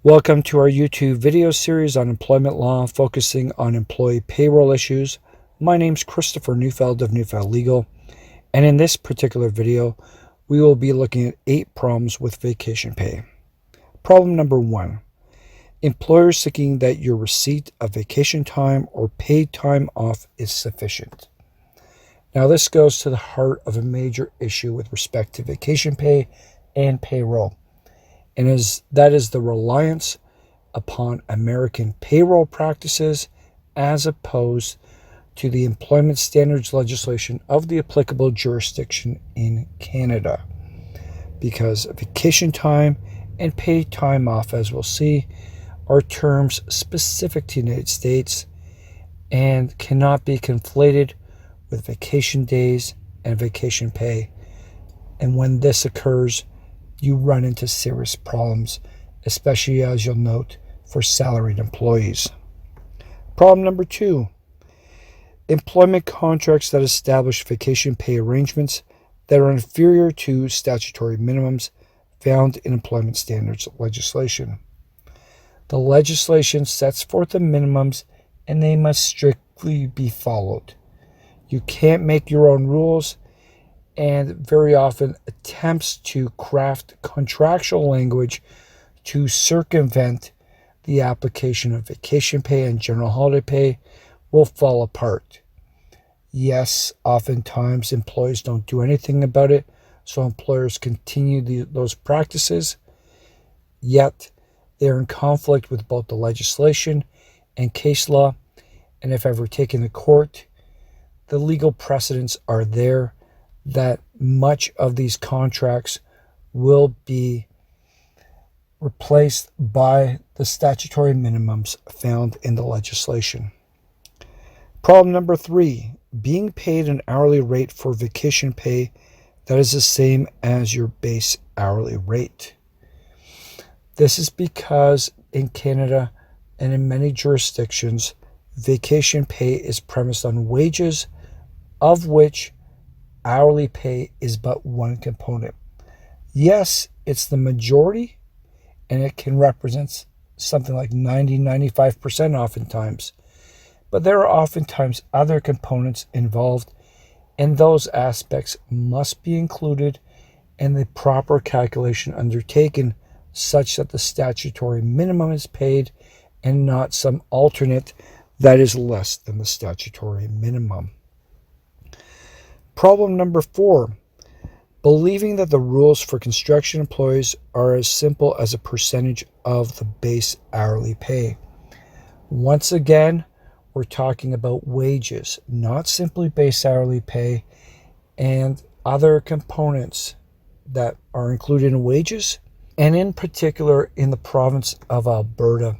Welcome to our YouTube video series on employment law focusing on employee payroll issues. My name's Christopher Neufeld of Neufeld Legal, and in this particular video, we will be looking at 8 problems with vacation pay. Problem number 1. Employers seeking that your receipt of vacation time or paid time off is sufficient. Now this goes to the heart of a major issue with respect to vacation pay and payroll. And that is the reliance upon American payroll practices as opposed to the employment standards legislation of the applicable jurisdiction in Canada. Because vacation time and paid time off, as we'll see, are terms specific to the United States and cannot be conflated with vacation days and vacation pay. And when this occurs, you run into serious problems, especially, as you'll note, for salaried employees. Problem number 2. Employment contracts that establish vacation pay arrangements that are inferior to statutory minimums found in employment standards legislation. The legislation sets forth the minimums and they must strictly be followed. You can't make your own rules, and very often attempts to craft contractual language to circumvent the application of vacation pay and general holiday pay will fall apart. Yes, oftentimes employees don't do anything about it, so employers continue those practices, yet they're in conflict with both the legislation and case law, and if ever taken to court, the legal precedents are there that much of these contracts will be replaced by the statutory minimums found in the legislation. Problem number 3, being paid an hourly rate for vacation pay that is the same as your base hourly rate. This is because in Canada and in many jurisdictions, vacation pay is premised on wages, of which hourly pay is but one component. Yes, it's the majority, and it can represent something like 90-95% oftentimes. But there are oftentimes other components involved, and those aspects must be included in the proper calculation undertaken such that the statutory minimum is paid and not some alternate that is less than the statutory minimum. Problem number 4, believing that the rules for construction employees are as simple as a percentage of the base hourly pay. Once again, we're talking about wages, not simply base hourly pay and other components that are included in wages, and in particular in the province of Alberta.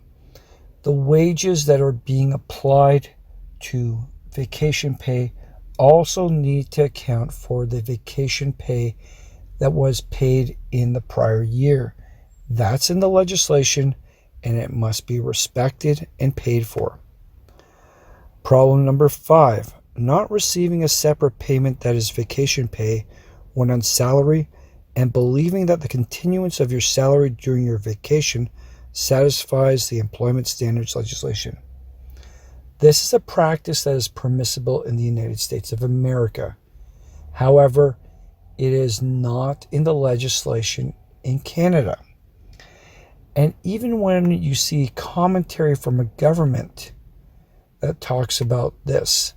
The wages that are being applied to vacation pay also need to account for the vacation pay that was paid in the prior year. That's in the legislation, and it must be respected and paid for. Problem number 5, not receiving a separate payment that is vacation pay when on salary and believing that the continuance of your salary during your vacation satisfies the employment standards legislation. This is a practice that is permissible in the United States of America. However, it is not in the legislation in Canada. And even when you see commentary from a government that talks about this,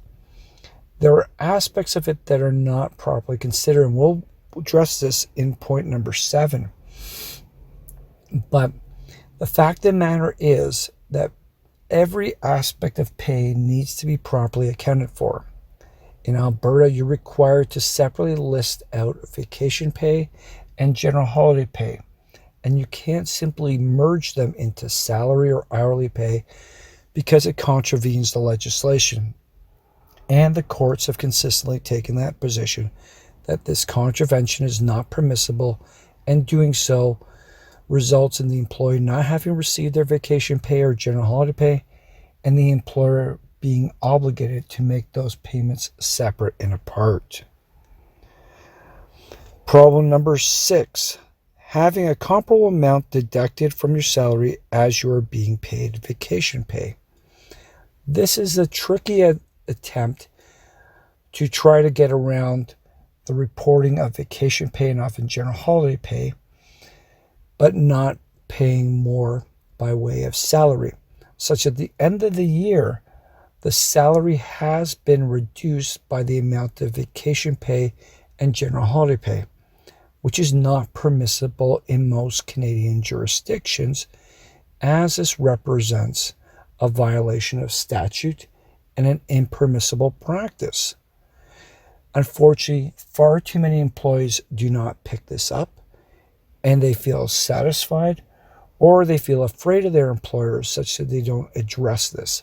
there are aspects of it that are not properly considered, and we'll address this in point number 7. But the fact of the matter is that every aspect of pay needs to be properly accounted for. In Alberta, you're required to separately list out vacation pay and general holiday pay, and you can't simply merge them into salary or hourly pay because it contravenes the legislation. And the courts have consistently taken that position that this contravention is not permissible, and doing so results in the employee not having received their vacation pay or general holiday pay, and the employer being obligated to make those payments separate and apart. Problem number 6, having a comparable amount deducted from your salary as you are being paid vacation pay. This is a tricky attempt to try to get around the reporting of vacation pay and often general holiday pay, but not paying more by way of salary, such at the end of the year, the salary has been reduced by the amount of vacation pay and general holiday pay, which is not permissible in most Canadian jurisdictions, as this represents a violation of statute and an impermissible practice. Unfortunately, far too many employees do not pick this up, and they feel satisfied, or they feel afraid of their employers such that they don't address this,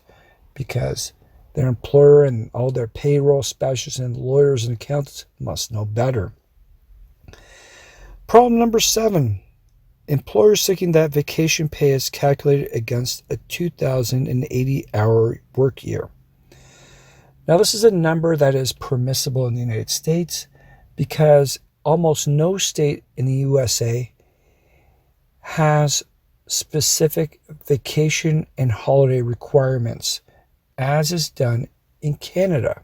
because their employer and all their payroll specialists and lawyers and accountants must know better. Problem number 7, employers thinking that vacation pay is calculated against a 2,080-hour work year. Now, this is a number that is permissible in the United States because almost no state in the USA has specific vacation and holiday requirements, as is done in Canada.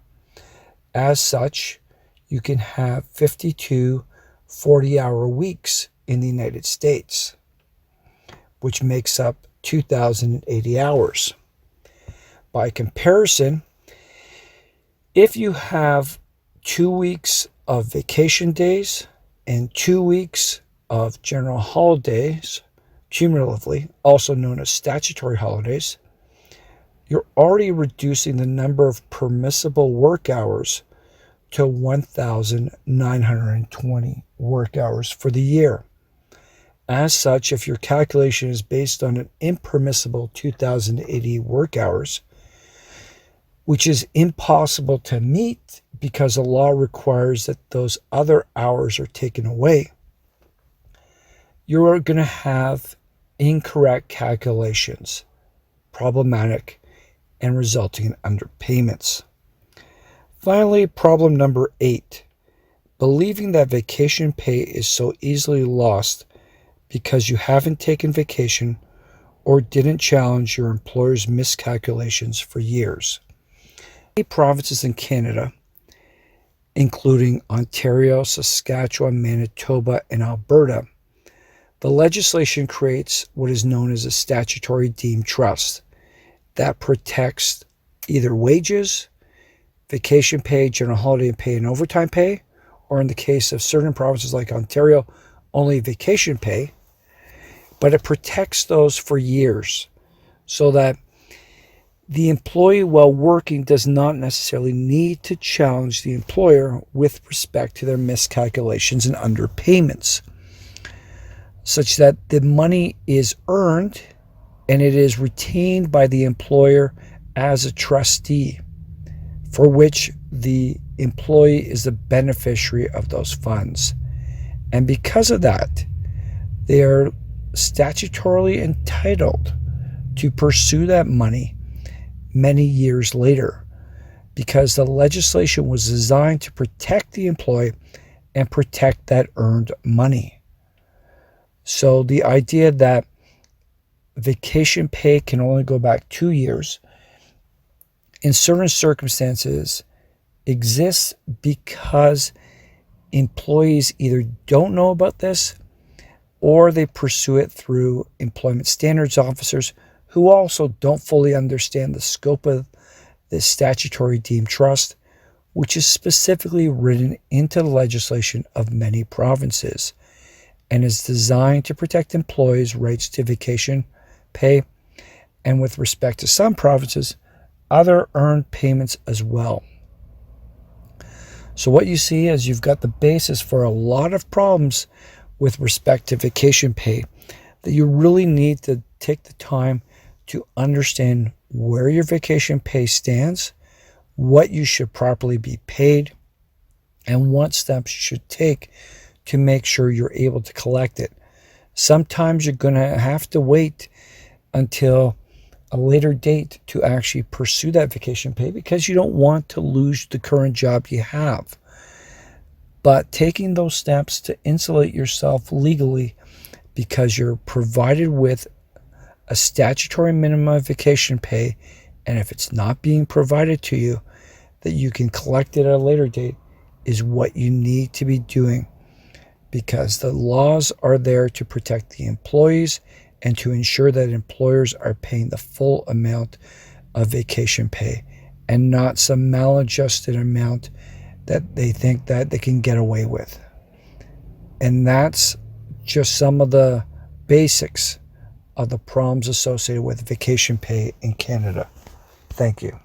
As such, you can have 52 40-hour weeks in the United States, which makes up 2,080 hours. By comparison, if you have 2 weeks of vacation days and 2 weeks of general holidays, cumulatively, also known as statutory holidays, you're already reducing the number of permissible work hours to 1,920 work hours for the year. As such, if your calculation is based on an impermissible 2,080 work hours, which is impossible to meet because the law requires that those other hours are taken away, you are going to have incorrect calculations, problematic, and resulting in underpayments. Finally, problem number 8, believing that vacation pay is so easily lost because you haven't taken vacation or didn't challenge your employer's miscalculations for years. Many provinces in Canada, including Ontario, Saskatchewan, Manitoba, and Alberta, the legislation creates what is known as a statutory deemed trust that protects either wages, vacation pay, general holiday pay, and overtime pay, or in the case of certain provinces like Ontario, only vacation pay, but it protects those for years so that the employee while working does not necessarily need to challenge the employer with respect to their miscalculations and underpayments, such that the money is earned and it is retained by the employer as a trustee, for which the employee is the beneficiary of those funds. And because of that, they are statutorily entitled to pursue that money many years later, because the legislation was designed to protect the employee and protect that earned money. So the idea that vacation pay can only go back 2 years in certain circumstances exists because employees either don't know about this or they pursue it through employment standards officers who also don't fully understand the scope of this statutory deemed trust, which is specifically written into the legislation of many provinces and is designed to protect employees' rights to vacation pay, and with respect to some provinces, other earned payments as well. So what you see is you've got the basis for a lot of problems with respect to vacation pay, that you really need to take the time to understand where your vacation pay stands, what you should properly be paid, and what steps you should take to make sure you're able to collect it. Sometimes you're going to have to wait until a later date to actually pursue that vacation pay because you don't want to lose the current job you have. But taking those steps to insulate yourself legally because you're provided with a statutory minimum of vacation pay, and if it's not being provided to you, that you can collect it at a later date, is what you need to be doing, because the laws are there to protect the employees and to ensure that employers are paying the full amount of vacation pay and not some maladjusted amount that they think that they can get away with. And that's just some of the basics of the problems associated with vacation pay in Canada. Thank you.